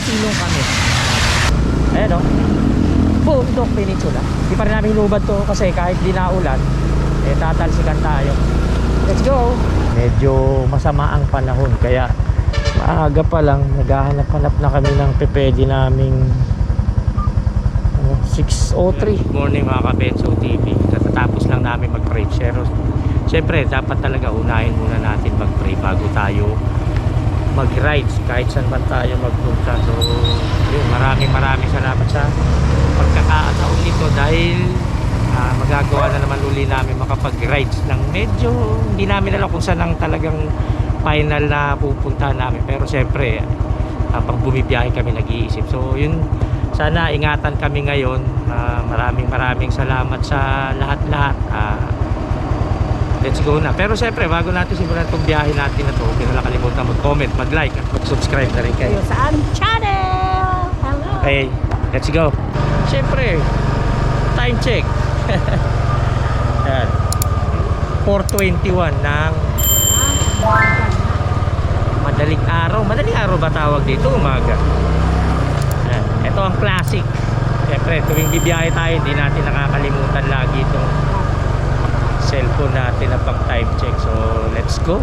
nakasilong kami. Ayan o, Bundok Peninsula. Di pa rin namin lubad to kasi kahit di na ulan, eh tatalsikan tayo. Let's go. Medyo masama ang panahon kaya maaga pa lang naghahanap-hanap na kami ng pepedi naming 6:03. Good morning mga ka-Benzo TV. Katatapos lang namin mag-pray. Siyempre dapat talaga unahin muna natin mag-pray bago tayo mag-rides kahit saan man tayo magpunta. So yun, maraming salamat sa pagkakataon nito dahil magagawa na naman uli namin makapag-rides ng medyo hindi namin alam kung saan ang talagang final na pupunta namin, pero siyempre pag bumibiyahe kami nag-iisip. So yun, sana ingatan kami ngayon. Maraming salamat sa lahat-lahat. Let's go na. Pero siyempre bago natin simulan itong biyahe natin na to, huwag na kalimutan mag-comment, mag-like at mag-subscribe na rin kayo sa aming channel. Hello. Okay, let's go. Siyempre time check. Yan, 4:21 ng madaling araw ba tawag dito? Umaga. Yan, ito ang classic. Siyempre tuwing bibiyahe tayo hindi natin nakakalimutan lagi itong cellphone natin na pang time check. So let's go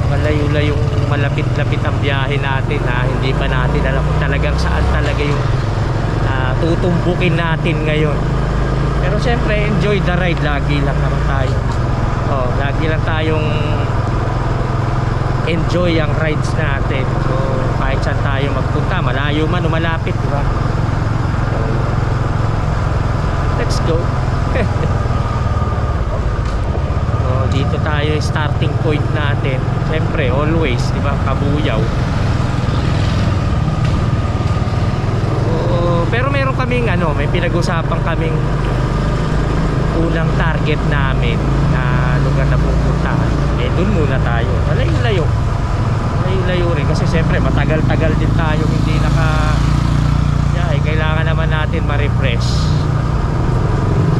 malayo-layong malapit-lapit ang biyahe natin na hindi pa natin alam kung talagang saan talaga yung tutumbukin natin ngayon. Pero syempre enjoy the ride, lagi lang naman tayo lagi lang tayong enjoy ang rides natin. So kahit saan tayo magpunta, malayo man o malapit, diba? So, let's go. So dito tayo starting point natin. Siyempre always, diba, Kabuyaw. Pero meron kaming may pinag-usapan kaming unang target namin na lugar na pupuntahan. Eh dun muna tayo. Malayo-layo rin kasi siyempre matagal-tagal din tayo hindi kailangan naman natin ma-refresh.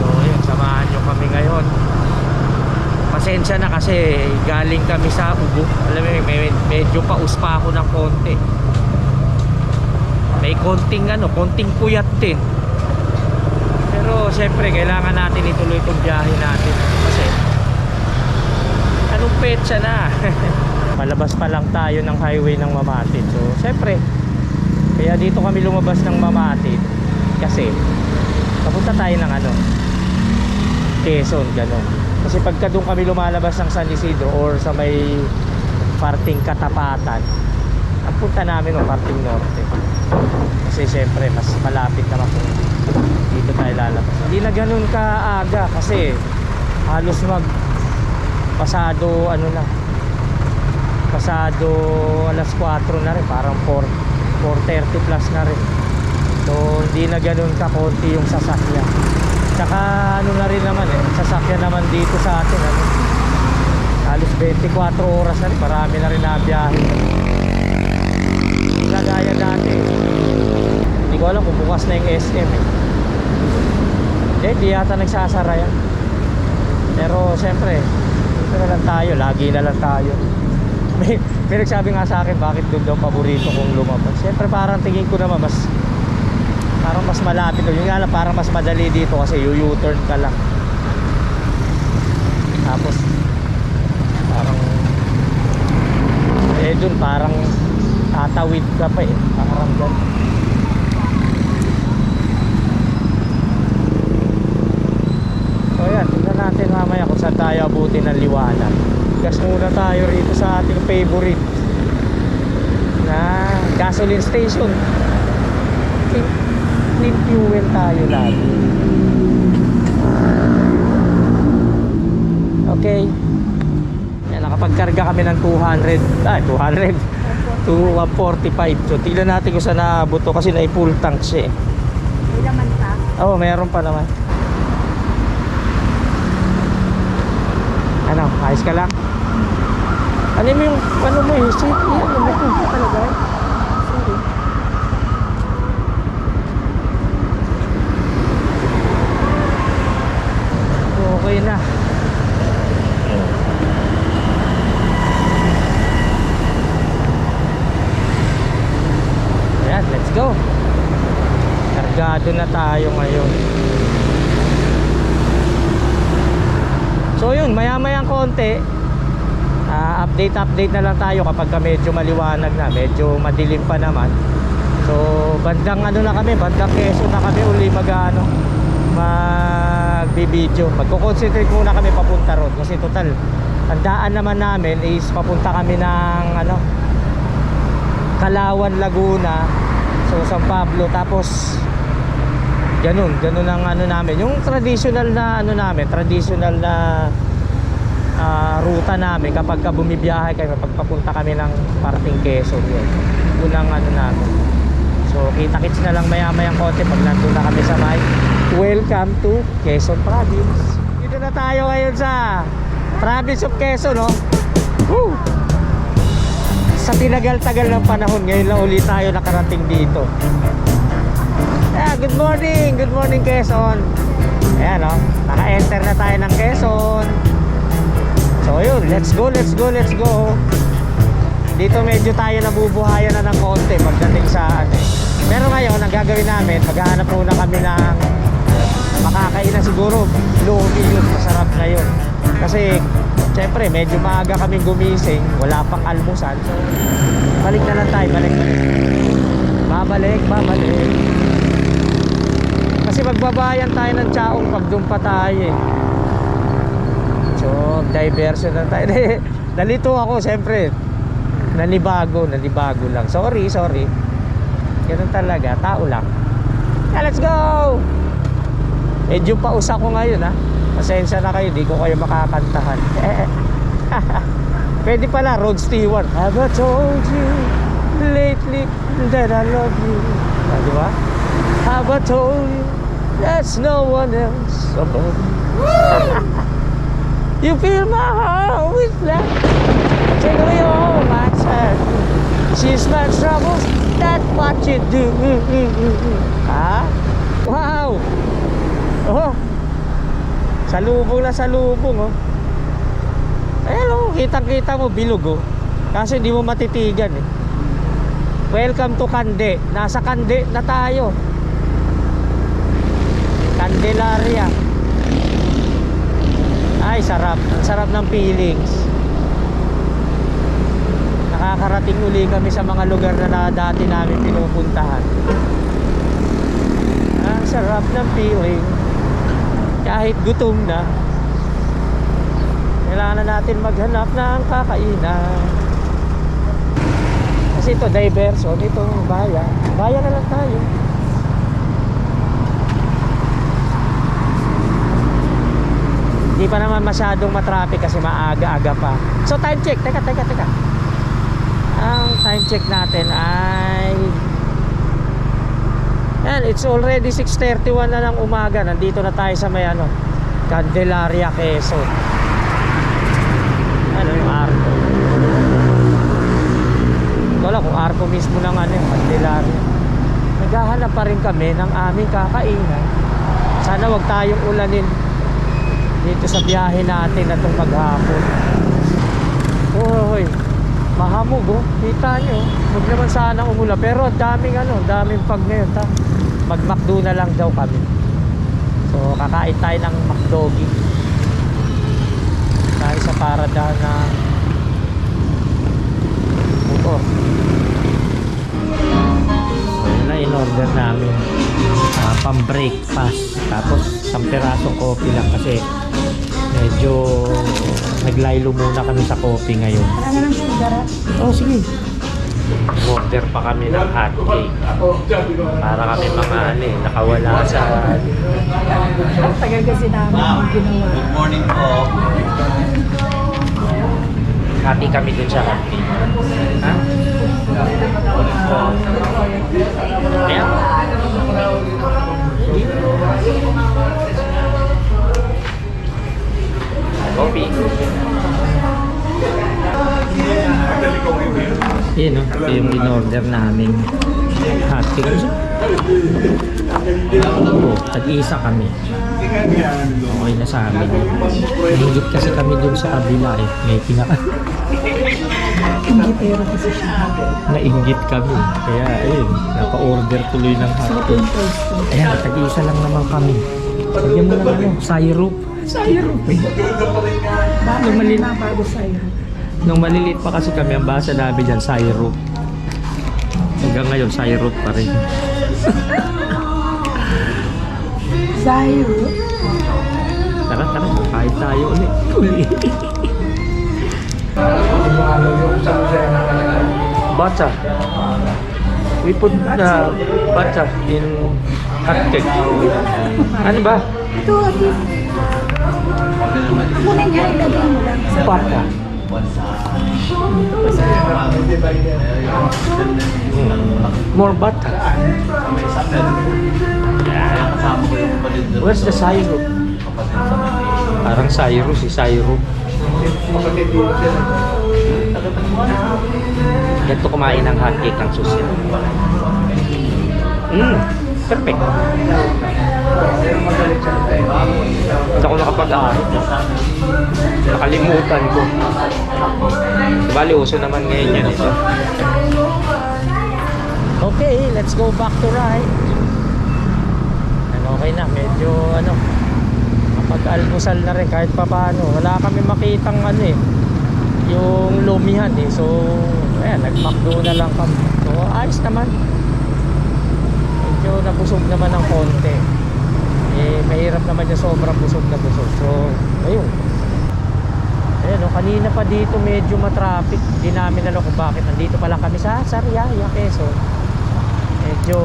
So yun, samahan nyo kami ngayon. Pasensya na kasi galing kami sa Ubo. Alam mo, medyo paus pa ako ng konti. May konting puyat din. Pero siyempre kailangan natin ituloy itong biyahe natin kasi anong petsa na. Palabas pa lang tayo ng highway ng Mamatid. So siyempre kaya dito kami lumabas ng Mamatid kasi papunta tayo ng Quezon, gano'n. Kasi pagka doon kami lumalabas ng San Isidro or sa may parting Katapatan, ang punta namin ng parting Norte. Kasi siyempre mas malapit naman kung dito tayo lalabas. Hindi na ganun kaaga kasi halos pasado alas 4 na rin, parang 4:30 plus na rin. So hindi na ganun kakonti yung sasakyan. Tsaka na rin naman sasakyan naman dito sa atin halos 24 oras na rin, marami na rin na biyahe. Kagaya dati, hindi ko alam kung bukas na yung SM di yata nagsasara yan. Pero siyempre dito na lang tayo, lagi na lang tayo. may nagsabi nga sa akin bakit doon daw paborito kong lumabas. Siyempre parang tingin ko naman parang mas malapit yun nga lang, parang mas madali dito kasi U-turn ka lang, tapos parang dun parang tatawid ka pa parang dun. So yan, tignan natin mamaya kung saan tayo abutin ng liwanag. Gas muna tayo rito sa ating favorite na gasoline station. Clean fuel tayo lagi. Okay. Yan, nakapagkarga kami ng 200 to 145. So tignan natin kung saan naabot to kasi na-full tank siya May laman pa? Oo, meron pa naman. Ayos ka lang? Ano mo yung seat? Yan, may tubo talaga. Sorry. Okay na. Doon na tayo ngayon. So yun, maya-mayang konti, update na lang tayo kapag medyo maliwanag na, medyo madilim pa naman. So bandang ano na kami, bandang Quezon na kami uli magbibideo. Magko-concentrate muna kami papunta ron kasi total ang daan naman namin is papunta kami ng Kalawan, Laguna, so San Pablo, tapos ganun ang namin, yung traditional na ruta namin kapag bumibiyahe kayo, kapag papunta kami ng parting Quezon. Yun ang namin. So kita-kits na lang maya-mayang konti pag nandun na kami sa may welcome to Quezon Province. Dito na tayo ngayon sa Province of Quezon, no? Woo! Sa tinagal-tagal ng panahon, ngayon lang ulit tayo nakarating dito. Good morning Quezon. Ayan, no? Naka-enter na tayo ng Quezon. So yun, let's go. Dito medyo tayo nabubuhayan na ng konti pagdating sa Pero ngayon, ang gagawin namin, maghahanap muna kami ng makakainan siguro. Lomi yun, masarap na yun. Kasi syempre medyo maaga kaming gumising, wala pang almusal. So balik na lang tayo, babalik. Kasi magbabayan tayo ng Chaong pag doon pa tayo eh. So diversion na tayo. Nalito ako syempre. Nanibago lang. Sorry. Ganun talaga, tao lang. Let's go! Medyo pausa ko ngayon ha. Pasensya na kayo, di ko kayo makakantahan. Pwede pala, Rod Stewart. Have I told you lately that I love you? Diba? Have I told you there's no one else above you? You fill my heart with love, take away all my sad. She's my troubles, that's what you do. Ha? Wow! Oh! Salubong, oh. Ayan, oh, kitang-kita mo, bilog, oh. Kasi hindi mo matitigan, eh. Welcome to Cande. Nasa Cande na tayo. Candelaria. Ay, sarap. Ang sarap ng feelings. Nakakarating uli kami sa mga lugar na dati namin pinupuntahan. Ang sarap ng feeling. Kahit gutom na, kailangan na natin maghanap ng kakainan. Kasi ito diversion, itong bayan na lang tayo. Hindi pa naman masyadong matraffic kasi maaga-aga pa. So time check, teka. Ang time check natin ay it's already 6:31 na ng umaga. Nandito na tayo sa may Candelaria, Quezon. Yung arko. Wala kung arko mismo ng Candelaria. Naghahanap pa rin kami ng aming kakainan. Sana wag tayong ulanin dito sa biyahe natin na itong maghapon. Hoy, mahamog, oh. Kita nyo, huwag naman sana umula. Pero daming pag ngayon, mag-McDo na lang daw kami. So kakain tayo ng McDoggy tayo sa paradahan na motor. Yun na in-order namin, pang breakfast, tapos isang pirasong coffee lang kasi medyo naglaylo muna kami sa coffee ngayon. Oh, sige. Order pa kami ng hot cake para kami mga nakawala sa Tagal kasi namin ginawa. Good morning po. hati kami dun sa hot cake. Ha? Ayan. Coffee. Yan, no? Ito yung in-order namin hot cake. Oo, tag-isa kami. Okay na sa amin. Higit kasi kami dun sa kabila eh. May pinaka Hindi pera kasi siya. Nainggit kami. Kaya ayun, napa-order tuloy ng Sarap hotcake. yung toast. Ayan, tag-isa lang naman kami. Lagyan mo lang ano, syrup. Syrup. Bago maliliit. na bago syrup. Nung maliliit pa kasi kami, ang basa namin dyan, syrup. Hanggang ngayon, syrup pa rin. Syrup. Tara, kahit tayo ulit. Bacha. We put the bacha in hotcake. Ano ba? Ito, ate. Kunin niya, ilagay mo lang. Bacha. More butter. Where's the syrup? Parang syrup, si syrup. Ganito kumain ng hotcake ng susi. Perfect. Hindi ako nakapag-aaral. Nakalimutan ko. Bali, uso naman ngayon yan ito. Okay, let's go back to ride. Okay na, medyo pag-almusal na rin kahit pa paano. Wala kami makitang yung lumihan So, ayan, nag-McDo na lang kami. So, ayos naman. Medyo nabusog naman ng konti. Mahirap naman yung sobrang busog na busog. So, ayun. Ayan, kanina pa dito medyo matraffic. Hindi namin alam kung bakit. Nandito pa lang kami sa Sariaya, Quezon. Medyo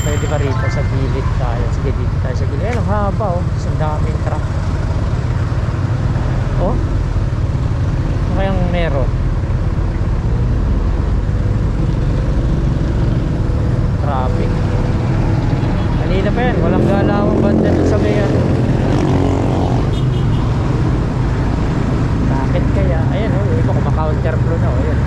pwede ba rito sa gilid tayo? Sige, dito tayo sa gilid. Ayan, ang haba Ang daming truck. Ano kayang meron? Traffic. Kanina pa yan, walang galawang banda dun sa mayan. Bakit kaya? Ayan ito kumaka-counterflow na ayan.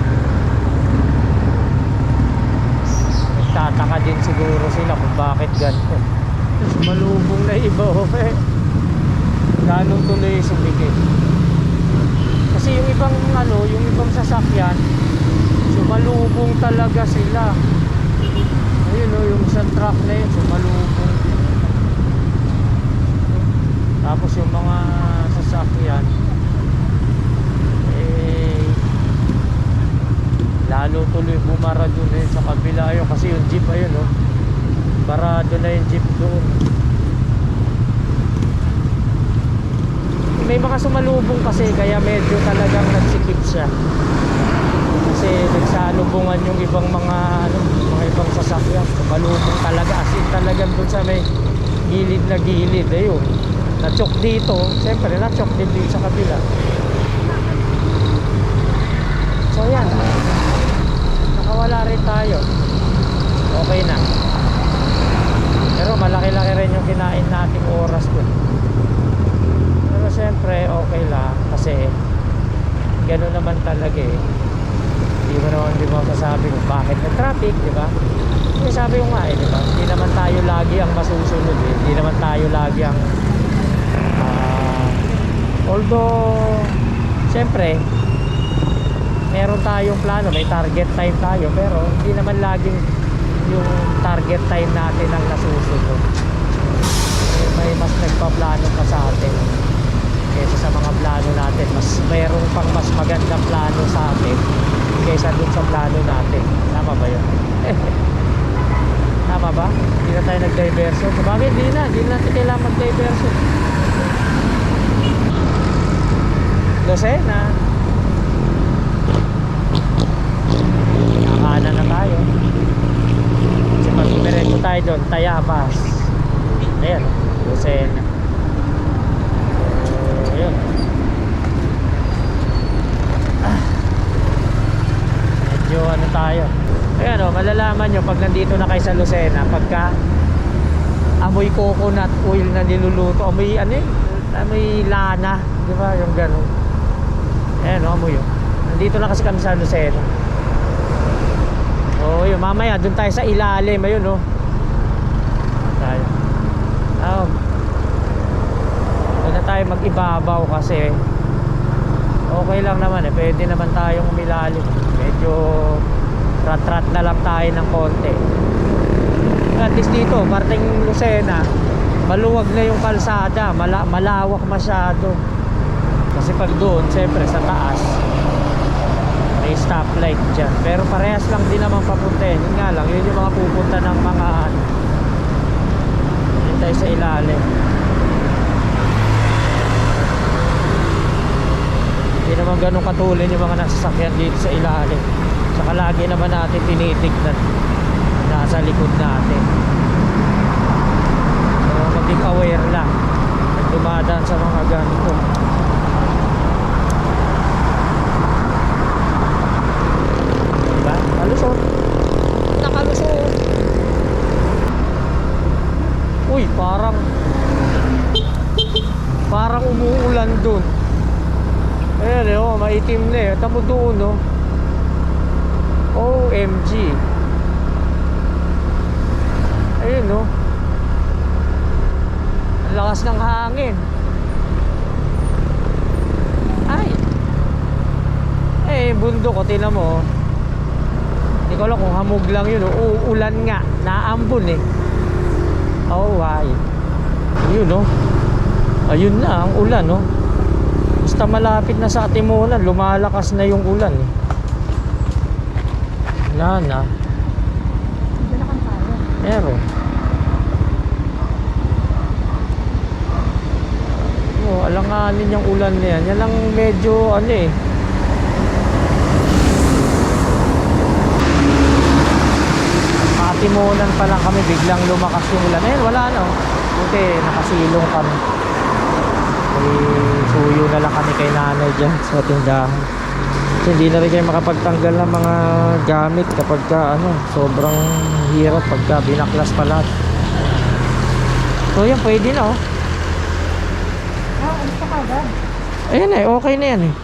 Nagtataka din siguro sila kung bakit ganito. Sumalubong na iba Ganong tuloy sumigit. Kasi yung ibang sasakyan, sumalubong talaga sila. Ayun yung isang truck na yun, sumalubong. Tapos yung mga sasakyan, lalo tuloy bumara dun sa kabila kasi yung jeep barado na yung jeep doon. May mga sumalubong kasi kaya medyo talagang nagsikip siya kasi nagsalubungan yung ibang mga ibang sasakyan. Sumalubong talaga as in talagang doon sa may gilid na gilid. Ayun, na-choke dito, siyempre na-choke din dito sa kabila. So yan, nakawala rin tayo. Okay na. Pero malaki-laki rin yung kinain nating oras dun. Pero siyempre okay lang kasi gano'n naman talaga Hindi mo masasabi kung bakit may traffic, di ba? Kasi sabi ko nga di ba? Hindi naman tayo lagi ang masusunod Hindi naman tayo lagi ang although siyempre meron tayong plano, may target time tayo, pero hindi naman laging yung target time natin ang nasusunod. May mas nagpa-plano pa sa atin kaysa sa mga plano natin. Mayroong pang mas magandang plano sa atin kaysa dun sa plano natin. Tama ba yun? Tama ba? Hindi na tayo nag-diversion. Sabagay, hindi na natin kailangan mag-diversion. Lucena, nakanan na tayo kasi pag umiretso tayo doon, Tayabas. Ayan, Lucena. Ayun. Medyo tayo. Ayan malalaman nyo pag nandito na kayo sa Lucena, pagka amoy coconut oil na niluluto, amoy amoy lana, di ba? Yung gano'n. Ayan amoy nandito na kasi kami sa Lucena. Yun, mamaya dun tayo sa ilalim. Ayun tayo. Doon na tayo mag-ibabaw kasi okay lang naman eh. Pwede naman tayong umilalim. Medyo rat-rat na lang tayo ng konti. At least dito, parting Lucena, maluwag na yung kalsada, malawak masyado. Kasi pag doon, siyempre sa taas, may stoplight dyan. Pero parehas lang din naman papunta. Yun nga lang, yun yung mga pupunta ng mga yun tayo sa ilalim. Hindi naman ganun katulin yung mga nasasakyan dito sa ilalim. Saka lagi naman natin tinitignan nasa likod natin. So maging aware lang at dumadaan sa mga ganito. Diba? Kalusot. Nakalusot. Uy, parang umuulan dun. Ayan oh, maitim na eh. Tamo doon oh. OMG. Ayun oh. Ang lakas ng hangin. Ay. Eh, bundok ko, tinan mo oh. Hindi ko alam kung hamog lang yun oh. Uulan nga, naambon eh. Oh, why? Yun oh. Ayun na, ang ulan oh. Basta malapit na sa Timonan, lumalakas na yung ulan eh. Wala na. Meron. Oh, alanganin yung ulan na yan. Yan lang medyo ano eh. Timonan pa lang kami, biglang lumakas yung ulan. Ayun, wala na oh. Buti, nakasilong kami. Suyo na lang kami kay nanay dyan sa tindahan. Kasi hindi na rin kayo makapagtanggal ng mga gamit kapag ka, ano, sobrang hirap pagka binaklas pa lahat. So yan, pwede na oh. Alis ka agad. Ayan eh, okay na yan eh.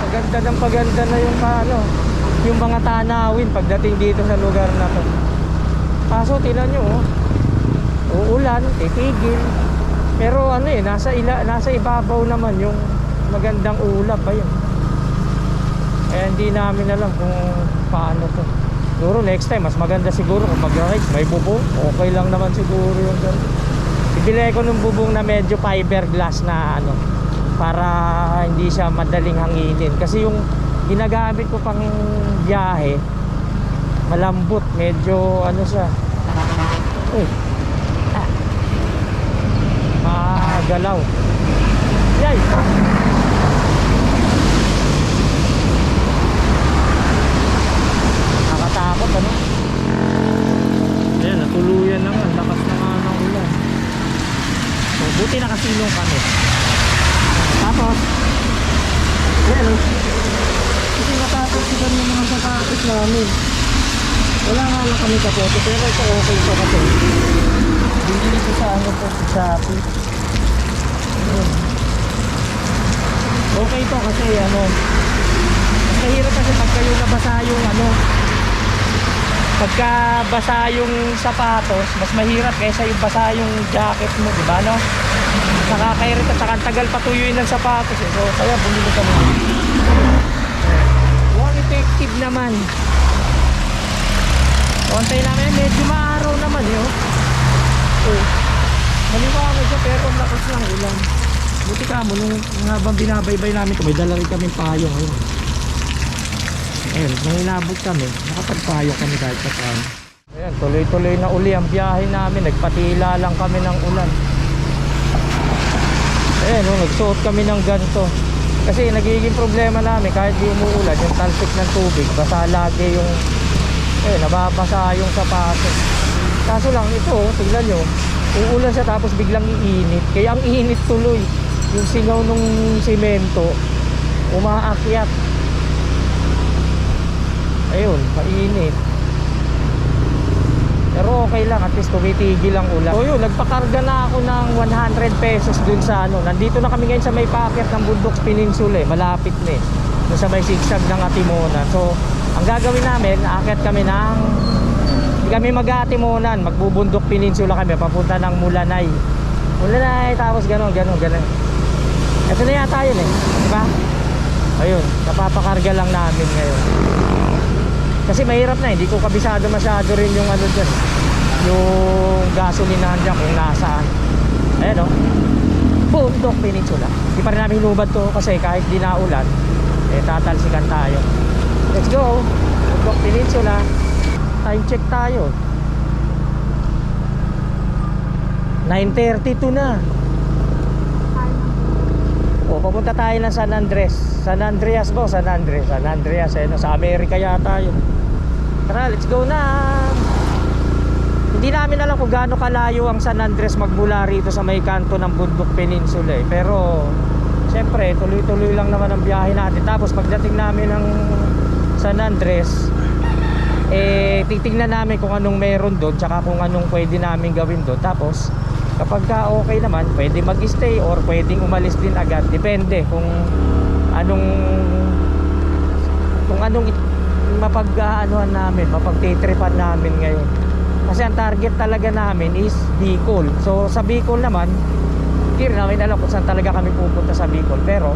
Paganda ng paganda na yung ano, yung mga tanawin pagdating dito sa lugar na to. Kaso tinan nyo oh, uulan, titigil. Pero ano eh, nasa ibabaw naman yung magandang ulap ayun. Eh hindi namin alam kung paano to. Siguro next time mas maganda siguro kung mag-ride may bubong. Okay lang naman siguro yung ganun. Ibili ko ng bubong na medyo fiberglass na ano, para hindi siya madaling hanginin. Kasi yung ginagamit ko pang biyahe malambot, medyo ano siya. Uy. Galaw. Yay! Nakatakot ano? Ayan, natuluyan naman. Lakas na nga ng ulan. So, buti nakasilong kami. Tapos ayan o. Kasi matapos sila ng mga sapatos namin. Wala nga lang kami kapote. Pero ito okay ito kasi. Binili ko sa ano po, sa Shopee. Okay to kasi ano, mahirap kasi pagka yung nabasa yung ano, pagka basa yung sapatos mas mahirap kaysa yung basa yung jacket mo, diba no? Nakaka-irita at saka tagal patuyuin ng sapatos eh. So kaya bumili kami. One effective naman. Kontay namin, medyo maaraw naman yun. Maliwanag siya pero ang lakas ng ulan. Buti ka mo, nung habang binabaybay namin ito, may dala rin kaming payong. Ayun. Ayun, nung inabot kami, nakapagpayong kami kahit pa paano. Ayan, tuloy-tuloy na uli ang biyahe namin. Nagpatila lang kami ng ulan. Ayan, nagsuot kami ng ganito. Kasi nagiging problema namin kahit di umuulan, yung talsik ng tubig, basa lagi yung, nababasa yung sapatos. Kaso lang ito, tingnan nyo, uulan siya tapos biglang iinit. Kaya ang init tuloy. Yung singaw nung simento umaakyat. Ayun, mainit. Pero okay lang, at least tumitigil ang ulan. So yun, nagpakarga na ako ng 100 pesos dun sa ano. Nandito na kami ngayon sa may paakyat ng Bundoks Peninsula eh. Malapit na eh, dun sa may sigsag ng Atimonan. So ang gagawin namin, aakyat kami ng, hindi kami mag-Atimonan, magbubundok Peninsula kami papunta ng Mulanay. Ulan na tapos gano'n. Ito na yata yun eh. Diba? Ayun, napapakarga lang namin ngayon. Kasi mahirap na, hindi ko kabisado masyado rin yung ano dyan. Yung gasolinahan dyan kung nasaan. Ayan o. Bundok Peninsula. Hindi pa rin namin hinubad to kasi kahit di na ulan, tatalsikan tayo. Let's go! Bundok Peninsula. Time check tayo. 9:32 na. O, papunta tayo ng San Andres. San Andreas ba? San Andreas. Sa Amerika yata yun. Tara, let's go na. Hindi namin alam kung gaano kalayo ang San Andres magmula rito sa may kanto ng Bundok Peninsula eh. Pero syempre tuloy-tuloy lang naman ang biyahe natin. Tapos pagdating namin ng San Andres, titingnan namin kung anong meron doon, tsaka kung anong pwede namin gawin doon. Tapos kapag okay naman, pwede mag-stay or pwedeng umalis din agad. Depende kung anong mapag-aanuhan namin, mapagtitripan namin ngayon. Kasi ang target talaga namin is Bicol. So sa Bicol naman, hindi rin namin alam kung saan talaga kami pupunta sa Bicol. Pero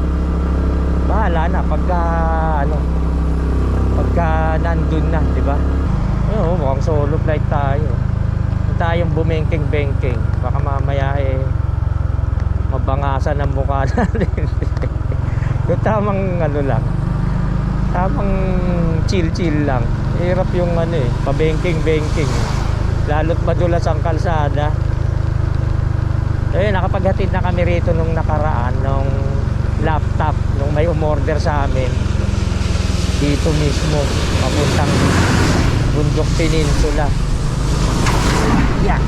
bahala na pagka nandun na, di ba? Mukhang solo flight tayo. Tayong bumengking-bengking. Baka mamaya mabangasan ang mukha natin. Yung tamang tamang chill lang. Hirap yung pabengking-bengking. Lalo't madulas ang kalsada. Nakapaghatid na kami rito nung nakaraan, nung laptop, nung may umorder sa amin dito mismo papuntang Bundok Peninsula. Yan.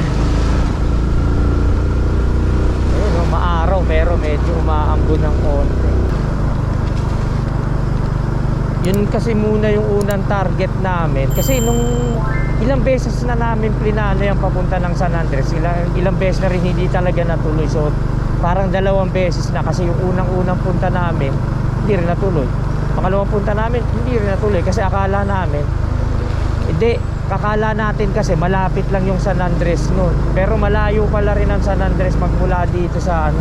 Maaraw pero medyo umaambon ng konti. Yun kasi muna yung unang target namin. Kasi nung ilang beses na namin plinano yung papunta ng San Andres, ilang beses na rin hindi talaga natuloy. So parang 2 beses na, kasi yung unang punta namin hindi rin natuloy. Pangalawang punta namin hindi rin natuloy kasi akala natin kasi malapit lang yung San Andres noon. Pero malayo pala rin ang San Andres magmula dito sa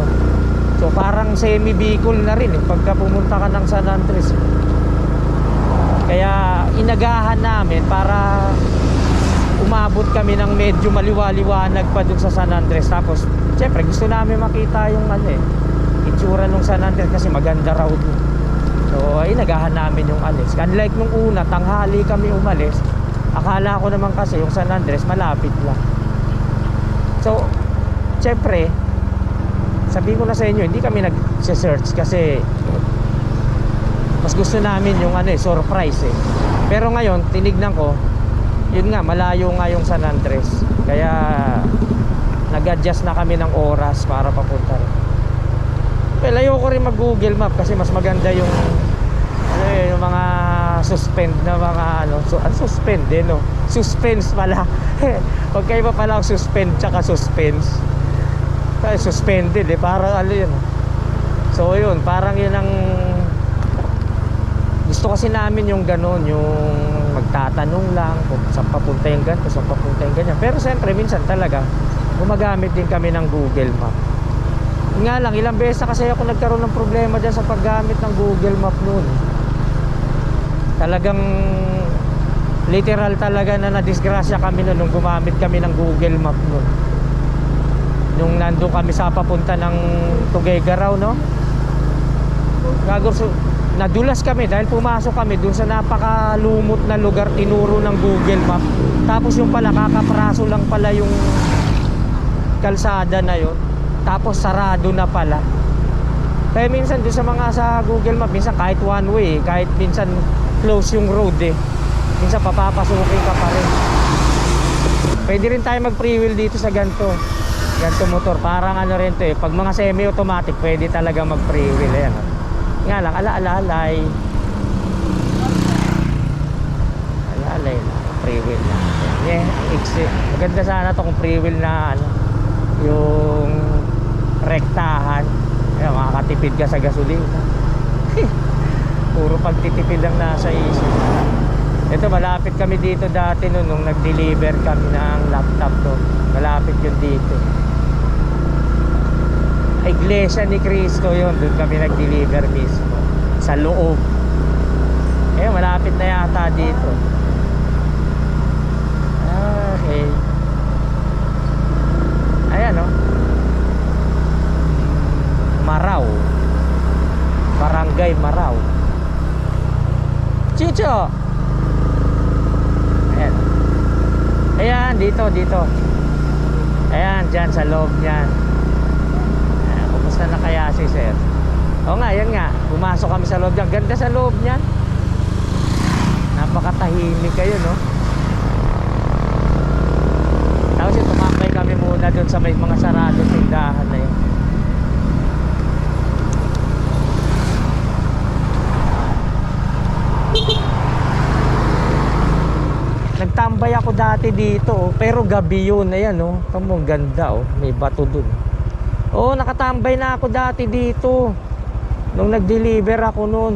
So parang semi-Bicol na rin pagka pumunta ka ng San Andres. Kaya inagahan namin para umabot kami ng medyo maliwaliwanag pa dun sa San Andres. Tapos syempre gusto namin makita yung itsura ng San Andres kasi maganda raw dun. So inagahan namin yung alis. Unlike nung una, tanghali kami umalis. Akala ko naman kasi yung San Andres malapit lang. So syempre sabihin ko na sa inyo, hindi kami nag-search kasi mas gusto namin yung surprise eh. Pero ngayon tinignan ko, yun nga, malayo nga yung San Andres. Kaya nag-adjust na kami ng oras para papunta rin. Well, ayoko rin mag-Google Map kasi mas maganda yung yung mga suspend na mga suspend din suspense pala. Huwag kayo pa pala suspend tsaka suspense. Suspended parang yun. So yun, parang yun ang gusto kasi namin, yung ganon, yung magtatanong lang kung saan papunta yung ganito, saan papunta yung ganyan. Pero siyempre minsan talaga gumagamit din kami ng Google Map. Nga lang, ilang beses na kasi ako nagkaroon ng problema dyan sa paggamit ng Google Map noon. Talagang literal talaga na nadisgrasya kami noon nung gumamit kami ng Google Map noon. Nung nandun kami sa papunta ng Tuguegarao, nadulas kami dahil pumasok kami dun sa napakalumot na lugar tinuro ng Google Map. Tapos yung pala, kakapraso lang pala yung kalsada na yun. Tapos sarado na pala. Kaya minsan dun sa mga sa Google Map, minsan kahit one way, kahit minsan close yung road minsan papapasukin ka pa rin. Pwede rin tayo mag free wheel dito sa ganito motor. Parang rin to pag mga semi-automatic pwede talaga mag free wheel. Ayan nga lang, alalay free wheel na maganda sana to kung free wheel na yung rektahan. Ayan, makakatipid ka sa gasolina. Puro pagtitipid lang nasa isip. Ito, malapit kami dito dati nung nag-deliver kami ng laptop to. Malapit yun dito. Iglesia ni Cristo yun. Doon kami nag-deliver mismo. Sa loob. Eh, malapit na yata dito. Okay. Ayan, oh. Maraw. Barangay Maraw. Chicho! Ayan. Ayan, dito. Ayan, dyan sa loob niyan. Ayan, kumusta na kaya si sir? Oo nga, yan nga. Pumasok kami sa loob niyan. Ganda sa loob niyan. Napakatahimik kayo, no? Tapos tumakay kami muna doon sa may mga sarado tindahan na yun. Nagtambay ako dati dito, oh, pero gabi yun. Ayan, oh. Tamo, ganda, oh. May bato dun. Oh, nakatambay na ako dati dito nung nag-deliver ako noon.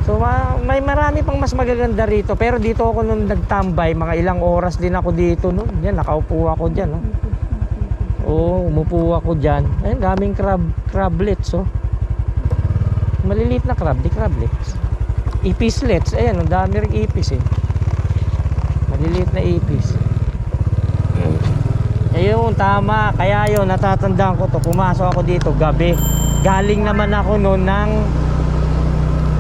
So may marami pang mas magaganda rito, pero dito ako nung nagtambay, mga ilang oras din ako dito noon. Yan, nakaupo ako diyan, oh. Oh, umupo ako diyan. Ayun, daming crablets, oh. Maliliit na crab, di crablets. Ipislets, ayan, ang dami ring ipis, eh. Maliliit na ipis. Ayun, tama. Kaya yun, natatandaan ko to. Pumasok ako dito gabi. Galing naman ako noon ng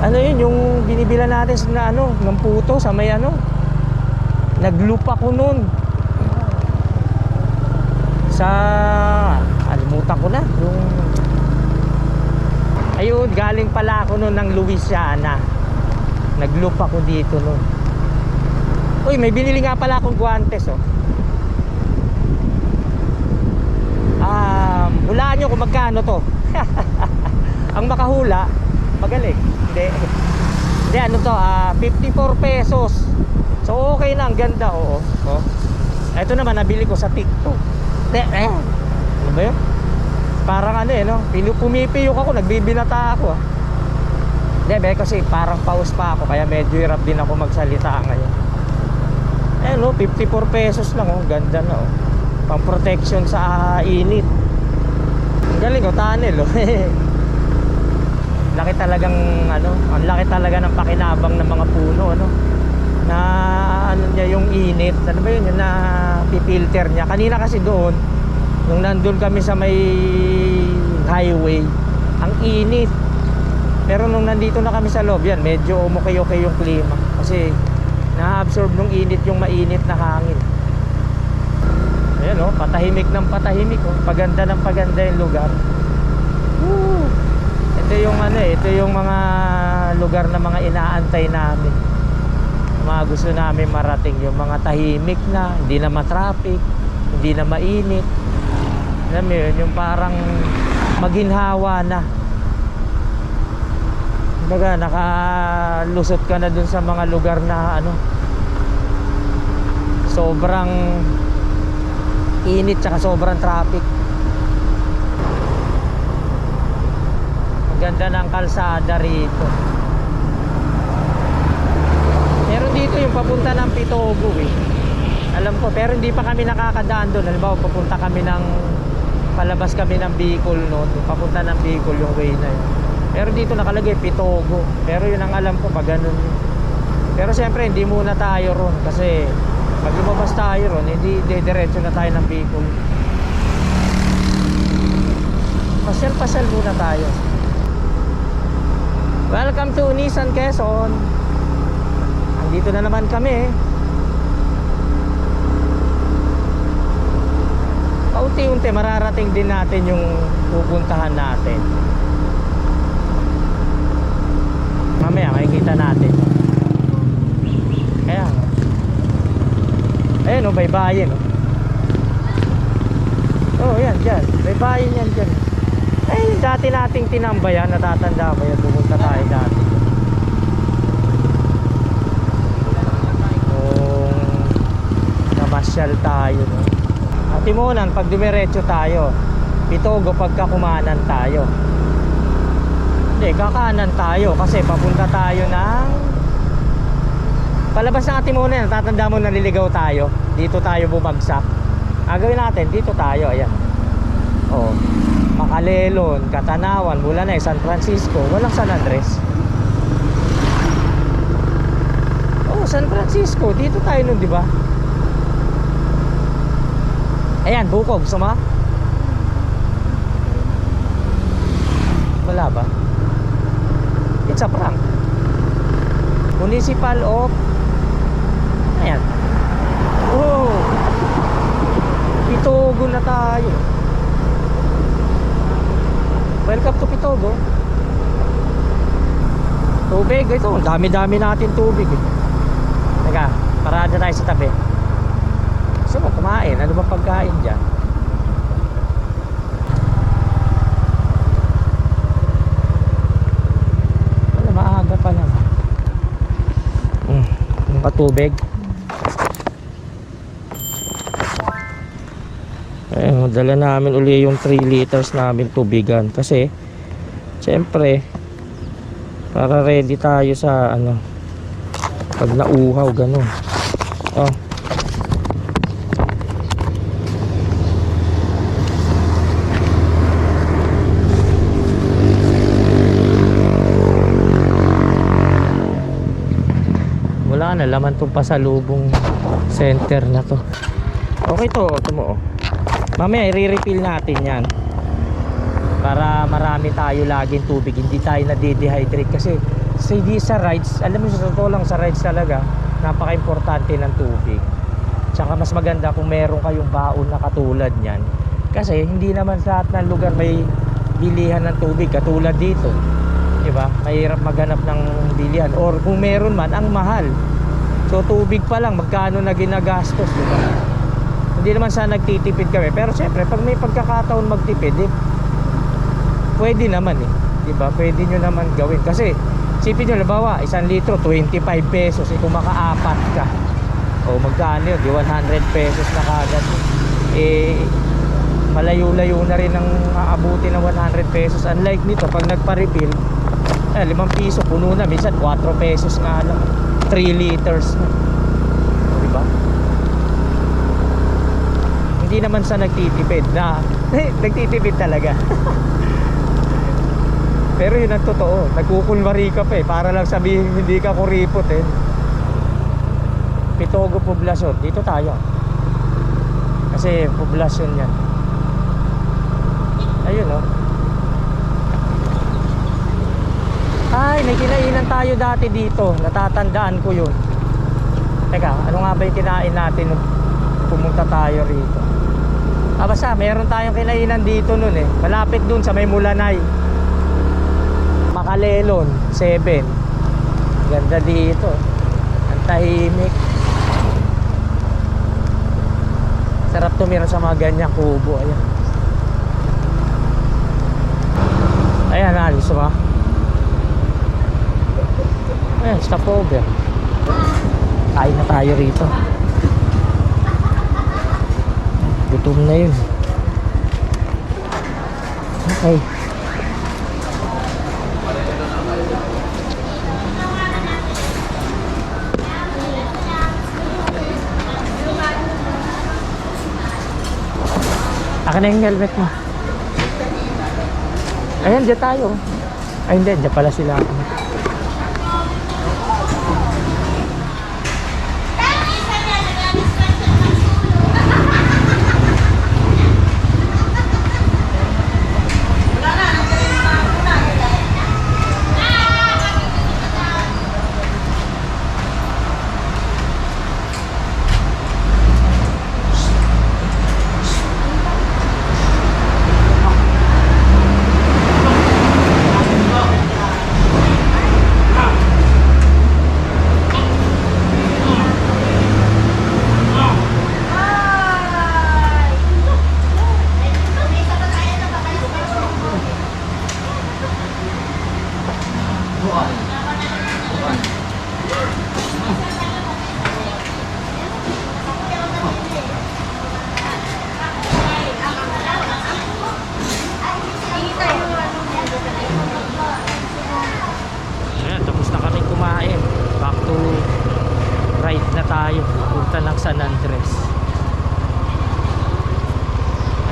ano yun, yung binibila natin na ano, ng puto sa may ano. Nag-loop ako noon sa alimutan ko na yung ayun, galing pala ako noon ng Louisiana. Nag-loop ako dito noon. Uy, may binili nga pala akong guantes, oh. Hulaan nyo kung magkano to. Ang makahula, magaling. Hindi, ano to, 54 pesos. So okay na, ang ganda, oo. Oh. Ito naman, nabili ko sa TikTok. Ano ba yun? Parang ano eh, no? Pumipiyok ako, nagbibinata ako, ah. Hindi, kasi parang paus pa ako, kaya medyo hirap din ako magsalita ngayon. Eh no, 54 pesos lang, oh. Ganda na, oh. Pang protection sa init. Galing, oh, tunnel, oh. Laki talagang ano, ang laki talaga ng pakinabang ng mga puno, ano. Na ano niya yung init. Ano ba yun? Yung na pipilter niya. Kanina kasi doon, nung nandun kami sa may highway, ang init. Pero nung nandito na kami sa loob, yan, medyo okay yung klima. Kasi na-absorb nung init yung mainit na hangin. Ayan, oh, patahimik ng patahimik, oh. Paganda ng paganda yung lugar. Woo! Ito yung ano, ito yung mga lugar na mga inaantay namin. Mga gusto namin marating, yung mga tahimik na, hindi na matraffic, hindi na mainit. Alam mo yun, yung parang maginhawa na. Kumbaga, nakalusot ka na dun sa mga lugar na ano, sobrang init tsaka sobrang traffic. Ang ganda ng kalsada rito. Pero dito yung papunta ng Pitogo, eh. Alam ko, pero hindi pa kami nakakadaan doon. Halimbawa, papunta kami ng palabas kami ng Bicol, no? Papunta ng Bicol yung way na yun. Pero dito nakalagay Pitogo. Pero yun ang alam ko pag ganun. Pero siyempre hindi muna tayo ron, kasi pag lumabas tayo ron, hindi diretso na tayo ng Bicol. Pasyal muna tayo. Welcome to Nissan Quezon. Andito na naman kami, eh. Paunti-unti mararating din natin yung pupuntahan natin. Mamaya makikita natin. Kaya ayun, oh, baybayin, oh. Oh, yan, dyan. Baybayin yan dyan. Ay, dati nating tinambayan. Natatanda ko yan. Pumunta tayo dati. Namasyal tayo, no? At Timonan, pag dumiretso tayo, Pitogo pagka kumanan tayo. Hindi, kakanan tayo kasi papunta tayo ng palabas ng Timonan. Tatanda mo, naliligaw tayo. Dito tayo bumagsak. Gawin natin, dito tayo, ayan. Oh, Macalelon, Catanawan, Bulanay, San Francisco, walang San Andres. Oh, San Francisco, dito tayo nun, di ba? Ayan, Bukog, suma? Wala ba? It's a prank. Municipal of... Ayan. Oh, Pitogo na tayo. Welcome to Pitogo. Tubig, ito, ang dami-dami natin tubig eh. Teka, parada tayo sa tabi. Gusto mo kumain? Ano ba pagkain dyan? Wala, maaga pa naman. Yung katubig. Dala namin uli yung 3 liters namin tubigan. Kasi, syempre, para ready tayo sa ano, pag nauhaw, ganun. Oh. Wala na, laman tong pasalubong center na to. Okay to, ito mo oh. Mamaya i-refill natin yan para marami tayo laging tubig, hindi tayo nade-dehydrate. Kasi sa rides, alam mo sa totoo lang, sa rides talaga napaka-importante ng tubig. Tsaka mas maganda kung meron kayong baon na katulad nyan, kasi hindi naman sa lahat ng lugar may bilihan ng tubig katulad dito, diba? Mahirap maghanap ng bilihan, or kung meron man, ang mahal. So tubig pa lang magkano na ginagastos, diba? Hindi naman sana nagtitipid kami, pero syempre pag may pagkakataon magtipid eh, pwede naman eh, diba? Pwede nyo naman gawin. Kasi sipin nyo, halimbawa 1 litro 25 pesos eh, kung maka-4 ka, o magkano yun, di 100 pesos na kagad eh, malayo-layo na rin ang aabuti ng 100 pesos. Unlike nito, pag nagpa-refill 5 piso puno na, minsan 4 pesos nga lang, 3 liters na, diba? Hindi naman sa nagtitipid na nagtitipid talaga. Pero yun ang totoo, nagkukunwari ka pa eh, para lang sabihin hindi ka kuripot eh. Pitogo Poblacion, dito tayo kasi poblasyon yan. Ayun oh. Ay, may kinainan tayo dati dito, natatandaan ko yun. Teka, ano nga ba yung kinain natin nung pumunta tayo rito? Basta meron tayong kinainan dito nun eh, malapit dun sa may Mulanay, Macalelon 7. Ganda dito, ang tahimik. Sarap tumira sa mga ganyang kubo. Ayan, ayan, alis ba? Ayan, stopover. Kain na tayo rito. Gutom na yun. Okay. Akin na yung helmet mo. Ayan, dyan tayo. Ay hindi, dyan pala sila.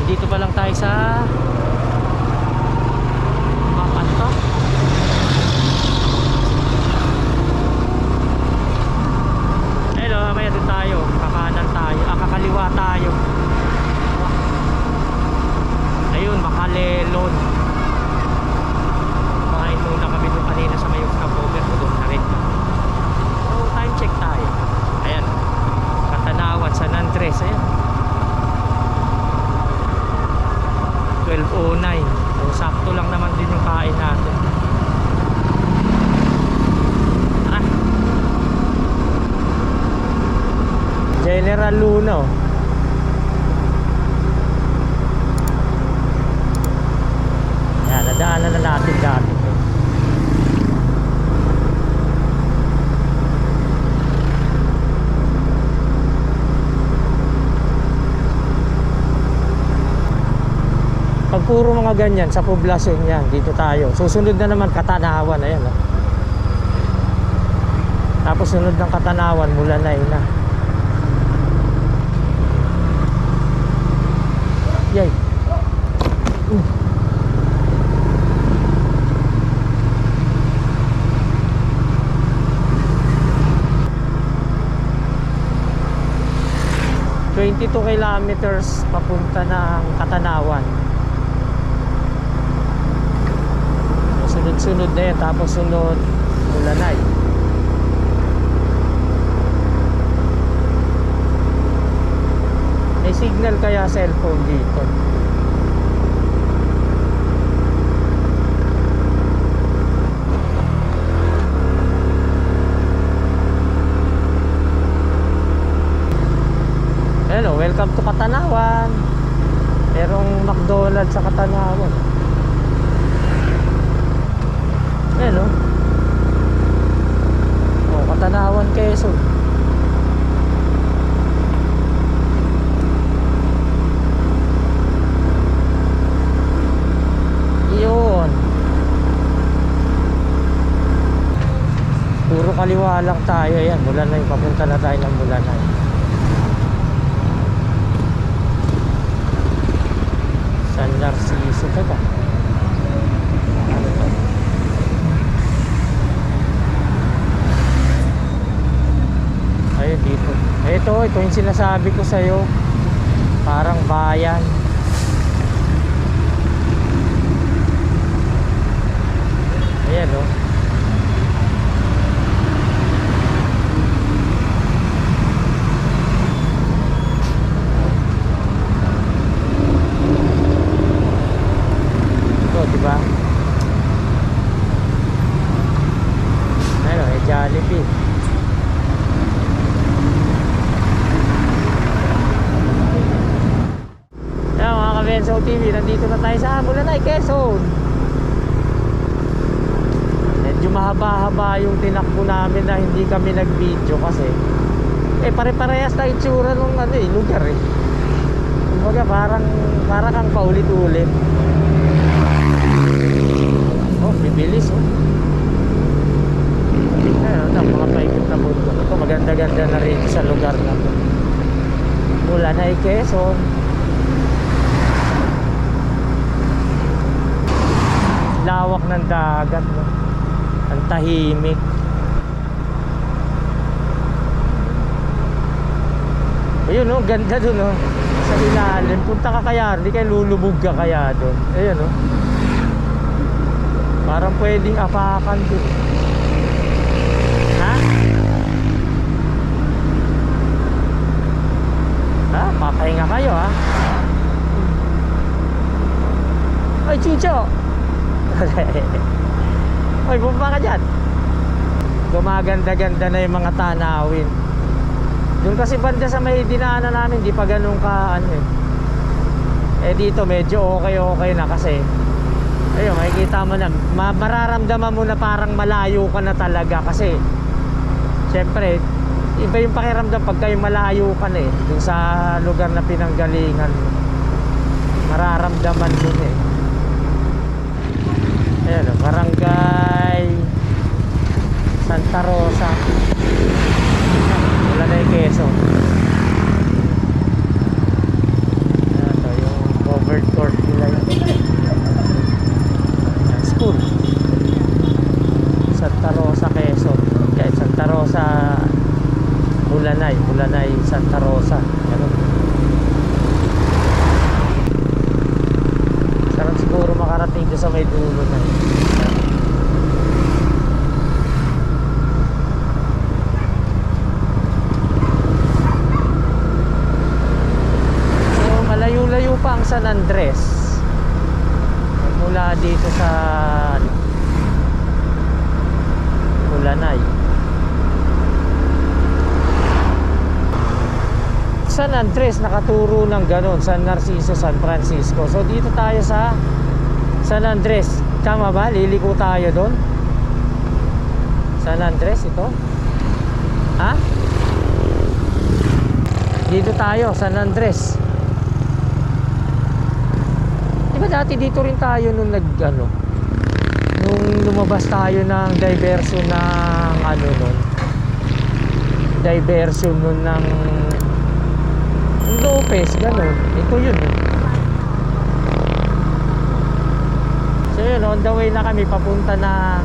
Dito pa lang tayo sa Mapanto. Hello, mamaya din tayo. Kakanan tayo. Kakaliwa tayo. Ayun, Makalelon. Kumain muna kami doon kanina sa may stopover ko doon na rin. So, time check tayo. Ayan. Katanawan, San Andres. Ayan. 12:09. So, sakto lang naman din yung kain natin. Tara. General Luna. Yan, nadaanan na natin dati. Pag puro mga ganyan sa poblasyon yan, dito tayo. Susunod na naman Katanawan, ayan oh. Tapos sunod ng Katanawan, Mulanay na. Yay. 22 kilometers papunta ng Katanawan. Sunod-sunod na yan, tapos sunod Mulanay. May signal kaya cellphone dito? Hello, welcome to Katanawan. Merong McDonald's sa Katanawan. Hello. Oh, Katanawan, Quezon. Yun. Puro kaliwa lang tayo. Ayan, Mulanay. Papunta na tayo ng Mulanay. San Narciso ka ba? Ano to? Ayun dito. Ito yung sinasabi ko sa'yo. Parang bayan. Ayan o. Diba? Ayun, Jollibee. Ayun mga ka-Benzo TV, nandito na tayo sa Mulanay, Quezon. Medyo mahaba-haba yung tinakbo namin na hindi kami nag-video kasi pare-parehas na itsura nung lugar eh. Kumbaga parang kang paulit-ulit. Oh, bibilis oh. Ayun, ang mga paikot na bundok. Ito, maganda-ganda na rin sa lugar na ito. Mulanay, Quezon. Lawak ng dagat no? Ang tahimik. Ayun oh, ganda dun oh. Sa ilalim, punta ka kaya, hindi kayo lulubog ka kaya dun. Ayun oh. Parang pwedeng apakan dun. Ha? Ha? Papahinga kayo ha? Ay, Chucho! Ay, bumaba ka dyan. Gumaganda-ganda na yung mga tanawin. Doon kasi banda sa may dinaanan namin, di pa ganun ka dito medyo okay na kasi ayun, makikita mo na, mararamdaman mo na parang malayo ka na talaga kasi syempre, iba yung pakiramdam pag kayo malayo ka na dun sa lugar na pinanggalingan mararamdaman mo ayun, Barangay Santa Rosa, Mulanay, Quezon. Ito yung Santa Rosa, Quezon. Kahit Santa Rosa, Bulanay, Santa Rosa. Ganun. Sarap siguro makarating doon sa may dulo na yun. So malayo-layo pa ang San Andres mula dito sa Bulanay. San Andres nakaturo ng ganon, San Narciso, San Francisco. So dito tayo sa San Andres. Tama ba? Liliko tayo doon. San Andres ito. Ha? Dito tayo, San Andres. Diba dati dito rin tayo nung nung lumabas tayo ng diversion ng diversion nun ng Lopez, ganun. Ito yun eh. So yun, on the way na kami papunta ng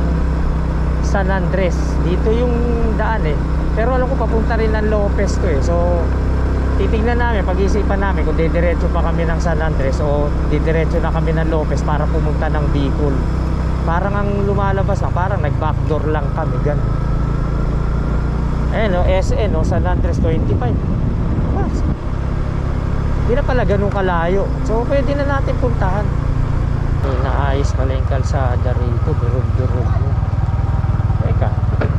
San Andres. Dito yung daan eh. Pero alam ko papunta rin ng Lopez to eh. So titignan namin, pag-isipan namin kung didiretso pa kami ng San Andres o didiretso na kami ng Lopez para pumunta ng Bicol. Parang ang lumalabas na, parang nag-backdoor lang kami, ganun. Ayan o, SN o, San Andres 25. Hindi na pala ganun kalayo. So pwede na natin puntahan. Naayos pala yung kalsada rito. Durog-durog mo. Teka,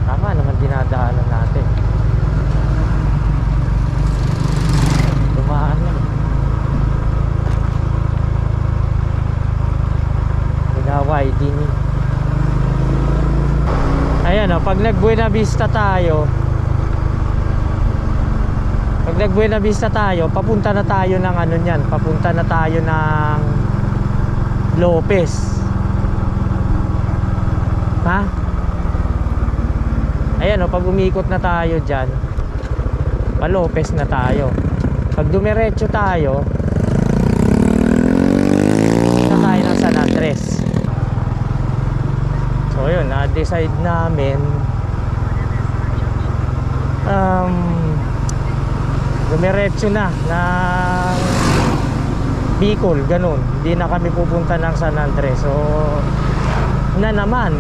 tama naman dinadaanan natin. Dumaan na. Widen. Ayan o, pag nag-Buena Vista tayo, papunta na tayo ng papunta na tayo ng Lopez. Ha? Ayan o, pag umikot na tayo dyan, pa Lopez na tayo. Pag dumiretso tayo, na tayo ng San Andres. So yun, na-decide namin dumiretso na ng Bicol, ganun. Hindi na kami pupunta ng San Andres. So na naman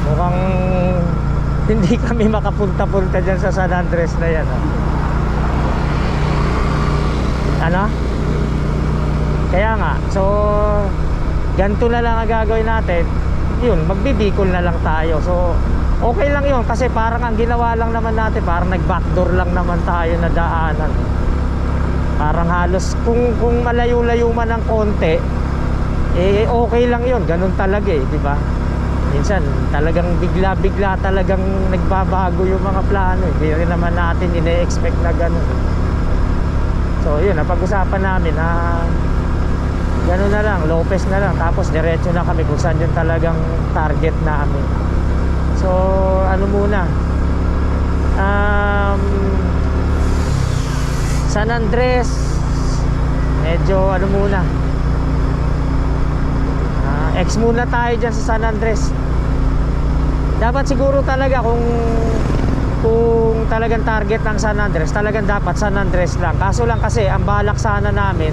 mukhang hindi kami makapunta-punta dyan sa San Andres na yan. Ano? Kaya nga, so ganito na lang ang gagawin natin. Yun, magbi-Bicol na lang tayo. So okay lang yun kasi parang ang ginawa lang naman natin, parang nag-backdoor lang naman tayo na daanan. Parang halos kung malayo-layo man ng konti, eh okay lang yun, ganun talaga eh, di ba? Minsan talagang bigla-bigla talagang nagbabago yung mga plano eh. Hindi rin naman natin ine-expect na ganun. So yun, napag-usapan namin na ganun na lang, Lopez na lang, tapos diretso na kami kung saan yung talagang target namin. So ano muna, San Andres medyo ano muna, X muna tayo dyan sa San Andres. Dapat siguro talaga kung talagang target ng San Andres, talagang dapat San Andres lang. Kaso lang kasi ang balak sana namin,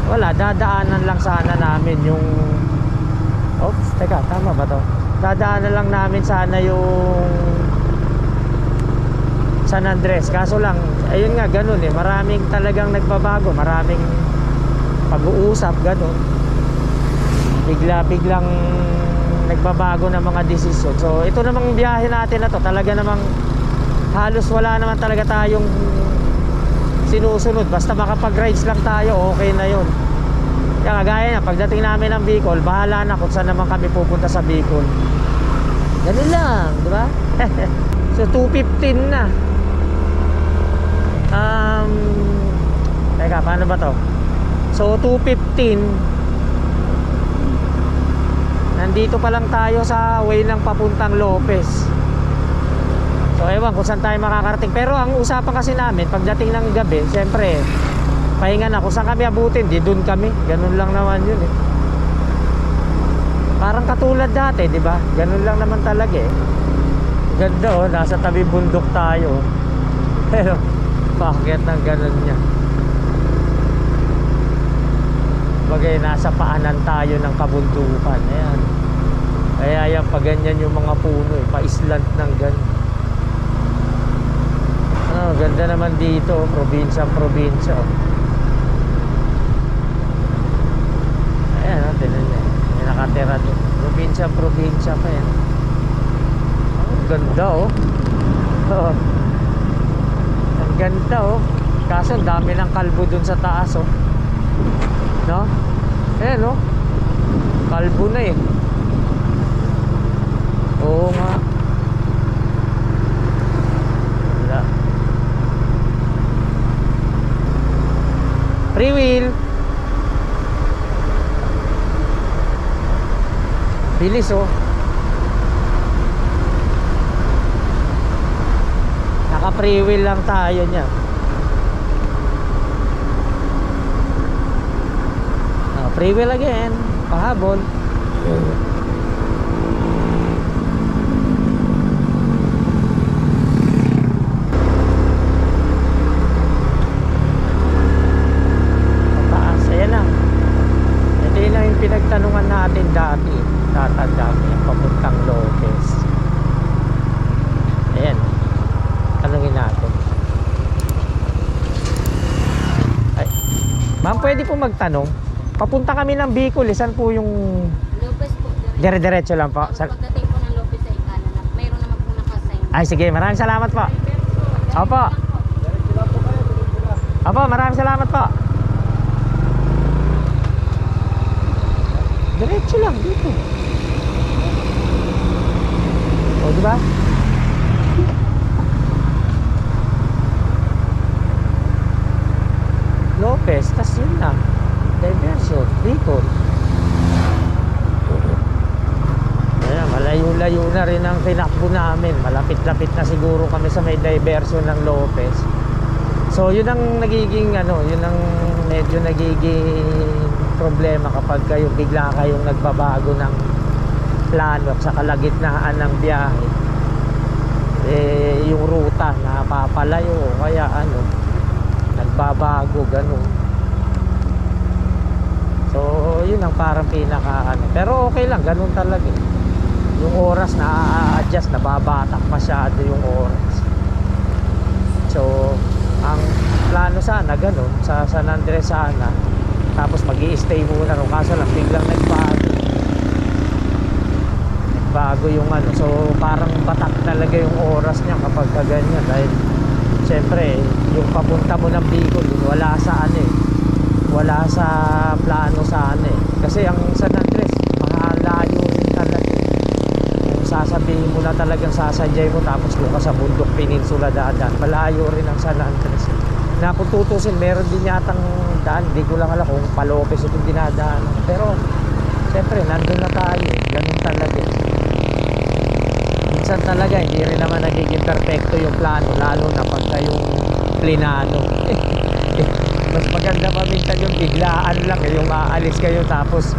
wala, dadaanan lang sana namin yung teka, tama ba to? Dadaanan lang namin sana yung San Andres. Kaso lang, ayun nga, ganun eh. Maraming talagang nagbabago. Maraming pag-uusap, ganun. Bigla-biglang nagbabago ng mga desisyon. So, ito namang biyahe natin na to. Talaga namang halos wala naman talaga tayong sinusunod. Basta makapag-rides lang tayo, okay na yun. Kaya gaya na, pagdating namin ng Bicol, bahala na kung saan naman kami pupunta sa Bicol. Ganun lang, di ba? So 2:15 na. Teka, paano ba to? So 2:15, nandito pa lang tayo sa way ng papuntang Lopez. So ewan kung saan tayo makakarating. Pero ang usapan kasi namin, pagdating ng gabi, siyempre pahinga na. Kung saan kami abutin, di dun kami. Ganun lang naman yun eh. Parang katulad dati, di ba? Ganun lang naman talaga eh. Ganda oh, nasa tabi bundok tayo. Pero, bakit ng ganun niya? Bagay, nasa paanan tayo ng kabundukan. Ayan. Kaya yan, pa ganyan yung mga puno eh. Pa-islant ng ganun. Ganda naman dito, probinsya. Ayan, tinan niya. May nakatira doon. Probinsya pa yan. Ganda oh. Ang ganda oh. Kaso ang dami ng kalbo dun sa taas oh. No? Ayan oh. Kalbo na eh. Oo nga. Wala. Free wheel. Bilis oh. Naka-free wheel lang tayo niya. Free wheel again. Pahabol. Pataas. Ayan lang. Ito yun lang yung pinagtanungan natin dati. Tatanda ko yung papuntang Lopez. Ayan. Tanungin natin. Ay. Ma'am, pwede po magtanong? Papunta kami ng Bicol, saan po yung... Lopez po. Dire-diretso lang po. Pagdating po ng Lopez ay kanan. Mayroon naman po nakasign. Ay, sige. Maraming salamat po. Opo. Opo, maraming salamat po. Diretso lang dito. O, diba? Lopez, tas yun lang. Diversion, Bicol. Ayan, malayo-layo na rin ang tinakbo namin. Malapit-lapit na siguro kami sa may diversion ng Lopez. So, yun ang nagiging, yun ang medyo nagiging problema kapag kayo bigla kayong nagbabago ng plano at sa kalagitnaan ng biyahe. Yung ruta napapalayo o kaya nagbabago, ganun. So, yun ang parang pinaka Pero okay lang, ganun talaga. Yung oras na-adjust, nababatak masyado yung oras. So, ang plano sana, ganun, sa San Andres sana. Tapos mag-i-stay muna ron. Kaso lang, biglang nagbago yung So, parang batak talaga yung oras niya kapag ganyan. Dahil, syempre, yung papunta mo ng Bicol, wala sa wala sa plano sana kasi ang San Andres mahalayo rin talaga. Kung sasabihin mo na talagang sasadyay mo tapos doon ka sa bundok peninsula dadaan, malayo rin ang San Andres. Na kung tutusin, meron din yatang daan, hindi ko lang alam kung Palopes itong dinadaan, pero syempre nandun na tayo, ganun talaga. Minsan talaga hindi rin naman nagiging perfecto yung plano, lalo na pagka yung plinano. Mas maganda pa minsan yung biglaan lang yung aalis kayo tapos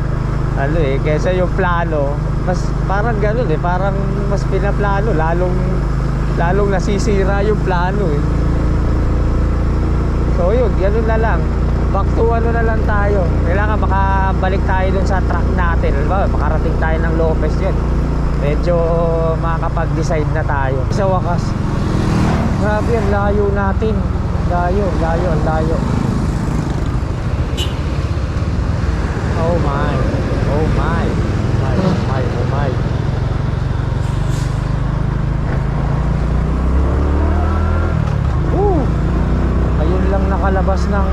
kaysa yung plano, mas parang gano'n parang mas pinaplano, lalong nasisira yung plano So yun, gano'n na lang. Back to na lang tayo. Kailangan makabalik tayo dun sa track natin. Diba? Makarating tayo ng Lopez yun. Medyo makakapag-decide na tayo. Sa wakas, grabe ang layo natin. Layo. Oh my. Ayun lang nakalabas ng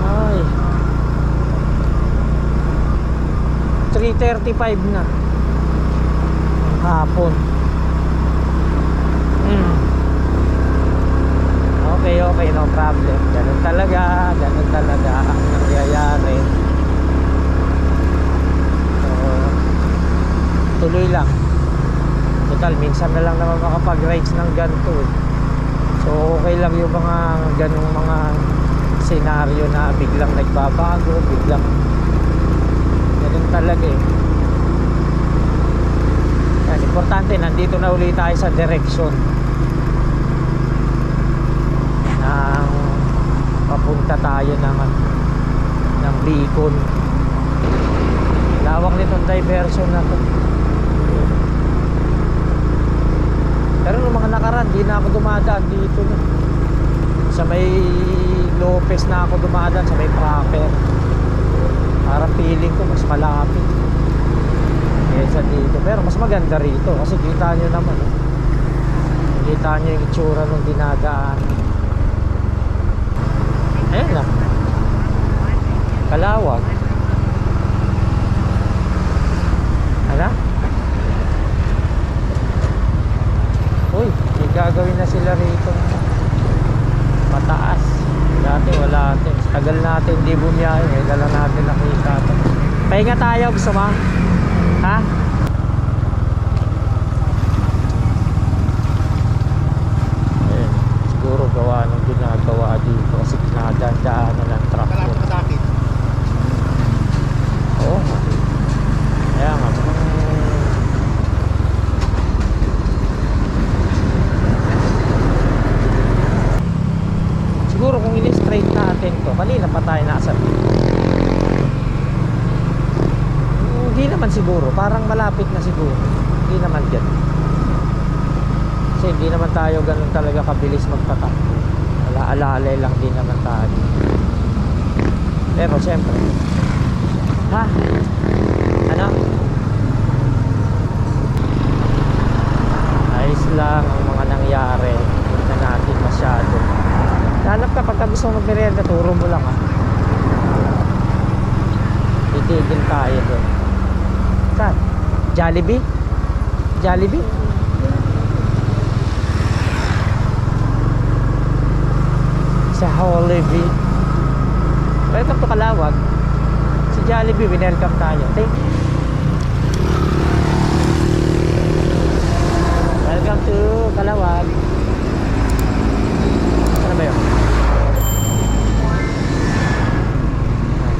Ay. 3:35 na. Hapon. Okay, no problem. Ganun talaga ang nangyayari. So, tuloy lang. Total, minsan na lang naman makapag-rides ng ganito So, okay lang yung mga ganung mga senaryo na biglang nagbabago, biglang ganun talaga eh. Yan, importante nandito na ulit tayo sa direksyon ng papunta tayo ng Bicol. Lawak nitong diversion na to. Pero nung mga nakaraan, di na ako dumadaan dito na. Sa may Lopez na ako dumadaan, sa may Proper. Parang feeling ko mas malapit kaysa dito. Pero mas maganda rito kasi kita nyo naman. Kita nyo yung itsura nung dinadaan. Ayan na. Kalawag. Ano? Uy, may gagawin na sila rito mataas. Dati wala natin. Tagal natin di bumiyahe. Eh, dala natin nakita. Pahinga tayo, gusto mo? Ha? Ayan. Siguro gawa ng ginagawa dito kasi kinadaan-daanan ng truck. Oo. Kaya nga. Siguro kung ini-straight natin to, kanina pa tayo nasa. Hindi naman siguro, parang malapit na siguro. Hindi naman dyan. Kasi hindi naman tayo ganun talaga kabilis magtatakbo. Ala-alala lang din naman tayo. Pero siyempre, ha? Ano? Ayos lang ang mga nangyari. Hindi na natin masyado. Hanap ka pagka gusto mo magmerienda, turo mo lang ha. Titigil tayo doon. Saan? Jollibee? Jollibee? Sa Jollibee. Welcome to Kalawag. Si Jollibee, winelcome tayo. Thank you. Welcome to Kalawag. Ano ba yun?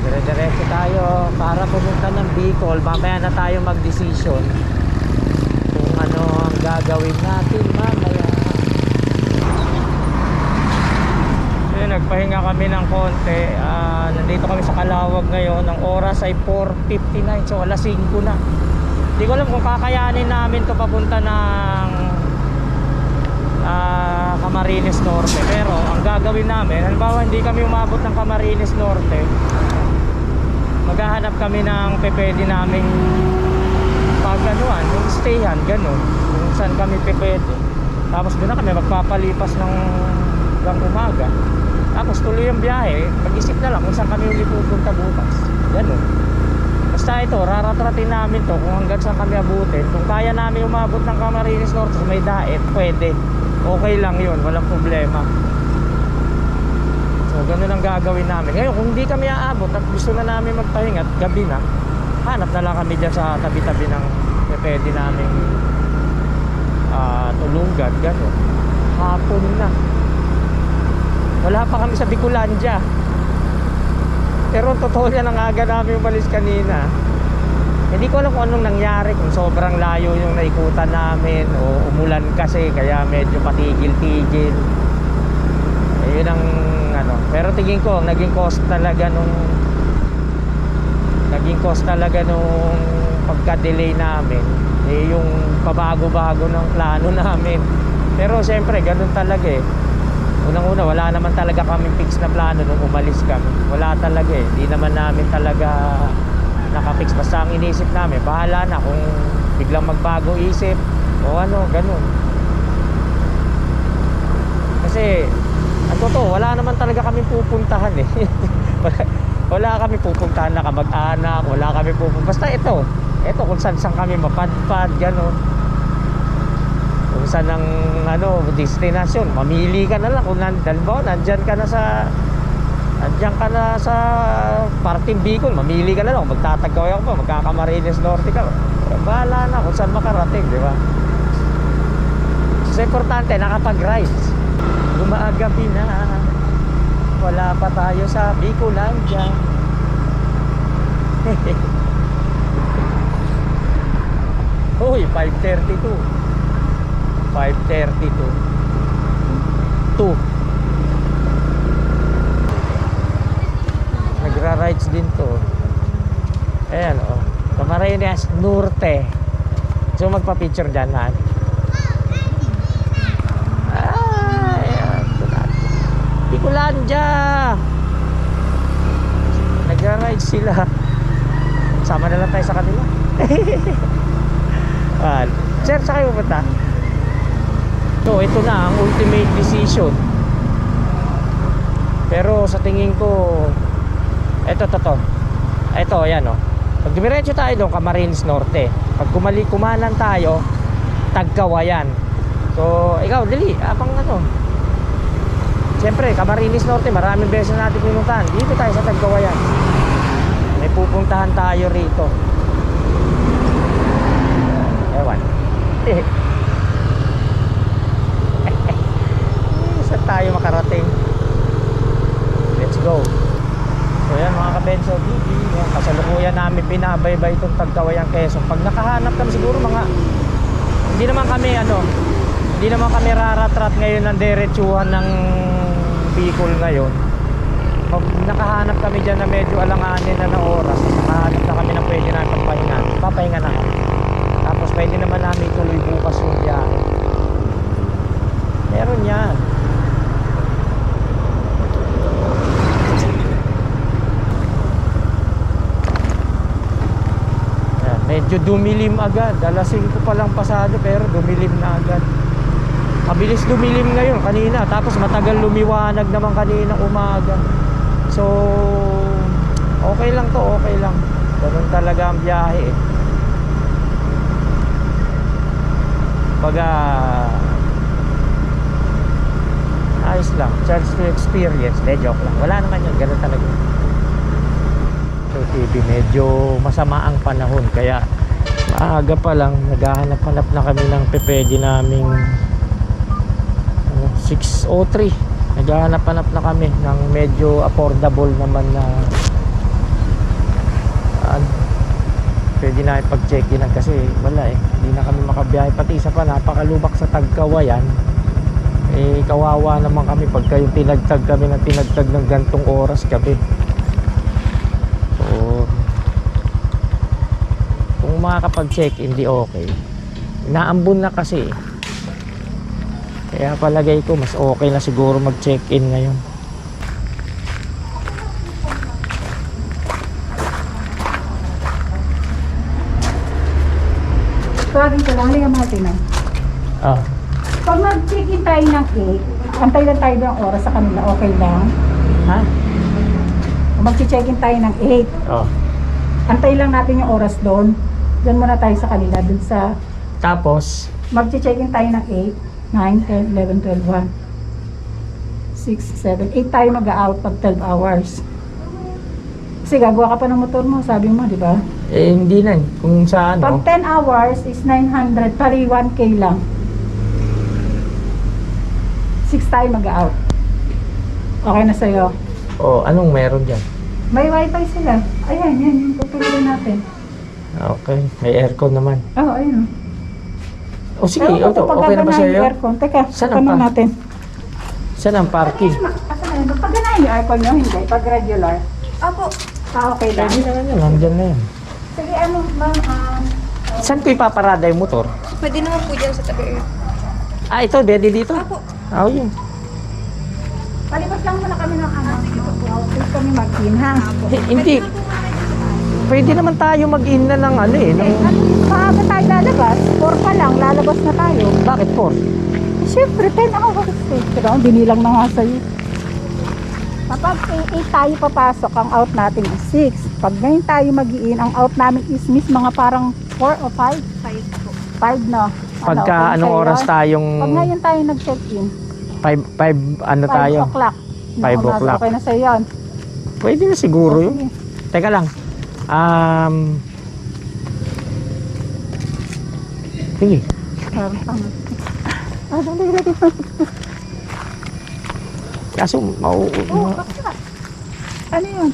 Dire-diretso tayo para pumunta ng Bicol. Mamaya na tayo mag-decision kung ano ang gagawin natin mamaya. So, nagpahinga kami ng konti. Nandito kami sa Kalawag ngayon. Ang oras ay 4:59. So alas 5 na. Hindi ko alam kung kakayanin namin to papunta ng Camarines Norte. Pero ang gagawin namin, halimbawa hindi kami umabot ng Camarines Norte, maghahanap kami ng pwede naming pagganuan, yung stayhan, ganun, kung saan kami pwede. Tapos doon na kami magpapalipas ng hanggang umaga. Tapos tuloy yung biyahe, mag-isip na lang kung saan kami ulit pupunta bukas, ganun. Basta ito, raratratin namin to kung hanggang saan kami abutin. Kung kaya namin umabot ng Camarines Norte sa may daet, pwede. Okay lang yun, walang problema. So ganun ang gagawin namin. Ngayon kung hindi kami aabot at gusto na namin magpahinga at gabi na, hanap na lang kami dyan sa tabi-tabi ng pwede namin tulugan, ganun. Hapon na. Wala pa kami sa Bicolandia. Pero totoo yan, ang aga namin umalis kanina. Hindi ko alam kung anong nangyari, kung sobrang layo yung naikutan namin o umulan kasi kaya medyo patigil-tigil. Ayun ang ano. Pero tingin ko naging cost talaga nung pagka-delay namin yung pabago-bago ng plano namin. Pero siyempre ganun talaga eh. Unang-una wala naman talaga kaming fix na plano nung umalis kami. Wala talaga eh. Hindi naman namin talaga nakafix. Basta ang inisip namin, bahala na kung biglang magbago isip o ano, ganun. Kasi ang totoo, wala naman talaga kami pupuntahan eh. wala kami pupuntahan na kamag-anak, wala kami pupuntahan. Basta ito kung saan kami mapadpad, ganun. Kung saan ang ano, destinasyon, mamili ka na lang. Kung nandyan ka na sa parting Bicol, mamili ka na lang. Magtatagaway ako pa, magkakamarines Norte ka, bahala na kung saan makarating, di ba? So importante, nakapag-rides. Gumagabi na, wala pa tayo sa Bicolandia. Uy, 5:32. 5:32. 2. Nagra-rides din to. Ayan o. Camarines Norte. So magpa-picture dyan na. Ayan. Bicolandia. Nagra-rides sila. Sama na lang tayo sa kanila. Sir, sa kayo punta? So, ito na ang ultimate decision. Pero sa tingin ko, ito. Ayan o. Pag dumiretso tayo doon, Camarines Norte. Pag kumanan tayo, Tagkawayan. So, ikaw, dali, abang ano. Siyempre, Camarines Norte, maraming beses natin pinuntahan. Dito tayo sa Tagkawayan. May pupuntahan tayo rito. Ewan. Saan tayo makarating? Let's go. So yan mga kabenso TV, kasalukuyan namin binabaybay itong Tagkawayan Quezon. Pag nakahanap kami siguro hindi naman kami raratrat ngayon ng diretsuhan ng Bicol ngayon. Pag nakahanap kami dyan na medyo alanganin na oras, nakahanap na kami ng pwede namin pagpahinga, papahinga na kami. Tapos pwede naman namin tuloy bukas yung biyahe. Meron yan. Yan, medyo dumilim agad. Alas 5 pa lang pasado pero dumilim na agad. Mabilis dumilim ngayon kanina. Tapos matagal lumiwanag naman kanina umaga. So okay lang to, okay lang. Ganun talaga ang biyahe eh. Baga ayos lang, chance to experience. Joke lang, wala naman yun, ganun talaga. So TV, medyo masama ang panahon, kaya maaga pa lang naghahanap-hanap na kami ng pepede naming 603. Naghahanap-hanap na kami ng medyo affordable naman na pwede na ipag-check-in kasi wala eh, hindi na kami makabiyahe. Pati isa pa, napakalubak sa Tagkawayan eh, kawawa naman kami pagka yung tinagtag kami ng gantong oras gabi. So kung makakapag-check-in di okay, naambon na kasi eh. Kaya palagay ko mas okay na siguro mag-check-in ngayon. Tawagin ko lang, halika mga tinan. Pag mag-check-in tayo ng 8, antay lang tayo ng oras sa kanila, okay lang? Ha? Kung mag-check-in tayo ng 8, antay lang natin yung oras doon. Doon muna tayo sa kanila, doon sa... Tapos Mag-check-in tayo ng 8, 9, 10, 11, 12, 1, 6, 7, 8 tayo mag-out pag 12 hours. Kasi gagawa ka pa ng motor mo, sabi mo, di ba? eh hindi na eh. Kung sa ano, Pag 10 hours is 900, pari 1K lang. 6 tayo mag-out. Okay na sa'yo. anong meron dyan? May wifi sila. Ayan, yan, yung tutuloy natin. Okay, may aircon naman. Oo, ayun. O sige, okay na ba sa'yo? Yung aircon. Teka, Saan ang tanong pa? natin. Saan ang parking? Asa na yun? Pag ganahin yung aircon nyo, hindi. Pag regular. Opo. Okay lang. Pwede naman yun, nandyan na yan. Sige, ano, ma'am, Saan ko ipaparada yung motor? Pwede naman po dyan sa tabi. Ito, pwede dito? Opo. Yun. palibot lang muna kami ng ano. Please kami mag-in, ha? Hindi. Pwede naman tayo mag-in na ng ano eh. Ng... Maaga tayo lalabas. 4 pa lang, lalabas na tayo. Bakit 4? Siyempre, 10 hours eh. Pero ang binilang na nga sa'yo. Kapag 8 tayo papasok, ang out natin is 6. Pag ngayon tayo mag-in, ang out namin is mga parang 4 o 5? 5 po. 5 na. Pagka okay anong sa'yo? oras tayong... Pag ngayon tayo nag-check-in, 5 ano 5 tayo? o'clock. 5 o'clock. Okay na sa'yo yan. Pwede na siguro yun. Teka lang. Sige. Kaso, Oo, basta. Ano yun?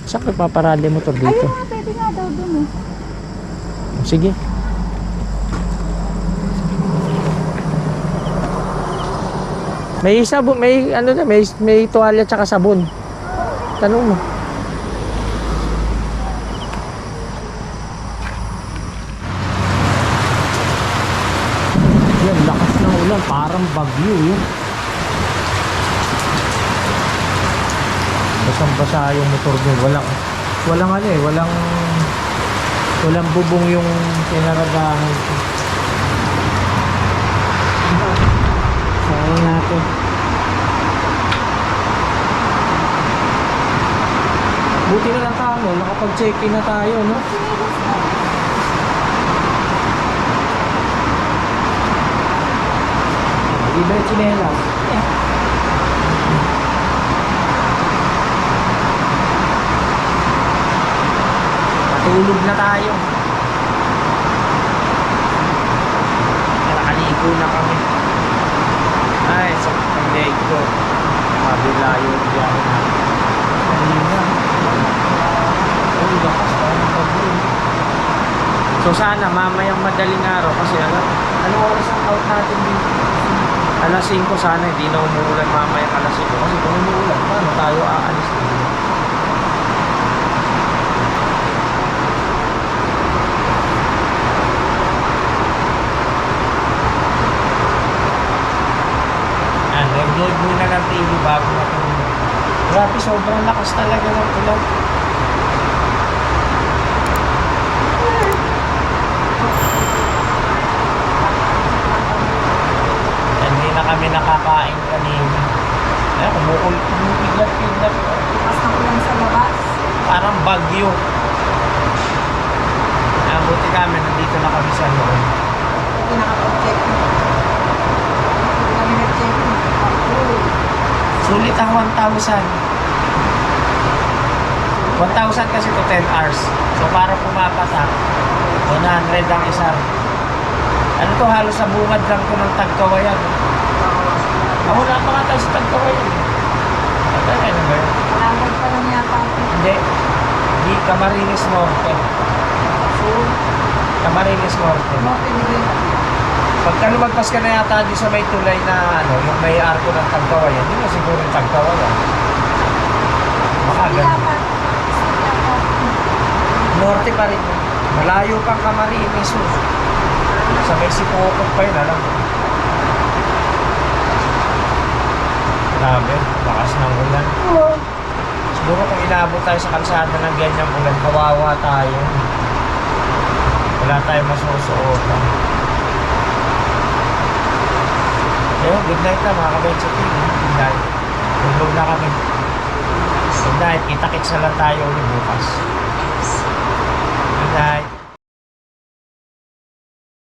saan ka paparada yung motor Ayun dito? nga, pwede nga daw dun eh. Sige. May sabon, may ano na, may tuwalya tsaka sabon. Tanong mo. Yan, lakas ng ulan, parang bagyo yun. Basang-basa yung motor mo, walang ano eh, walang bubong yung pinaragahan ko. Sayang natin. Buti na lang tayo, nakapag-check-in na tayo, no? Iba yung tsinelas. Matulog na tayo. Nakaligo na kami. Ay, sa pag-leg ko. Mabila yung biyahe na. Kanina. Ay, lakas pa. So sana mamayang madaling araw kasi ano oras ang out natin dito? Alas 5 sana, hindi na umuulan mamayang alas 5 kasi kung umuulan, paano tayo aalis dito? Nag-load muna ng TV bago matulog. Grabe, sobrang lakas talaga ng ulan. Hindi na kami nakakain kanina. Kumupiglat-piglat. Mas na ulan sa labas. Parang bagyo. Buti kami, nandito na kami sa loob. Hindi nakapag-check. Hindi kami nag-check. Sulit ang 1,000. 1,000 kasi to 10 hours. So para pumapatak, 100 ang isa. Ano to, halos sa bungad lang to ng Tagkawayan. Wala pa nga tayo sa Tagkawayan. Ano ba yun? Malambot pa lang yata. Hindi. Di Camarines Norte. Camarines Norte. Pagka lumagpas ka na yata di sa may tulay na ano, yung may arko ng Tagkawayan, hindi mo siguro yung Tagkawayan. Baka ganun. Norte pa rin. Malayo pang Camarines. Sa may Sipokot pa yun, alam mo. Grabe, lakas ng ulan. Siguro kung inabot tayo sa kalsada ng ganyang ulan, kawawa tayo. Wala tayong masusuotan. Good night na mga kabenso team. Good night. Tulog na kami. Good night. Kita-kits na lang tayo ulit bukas.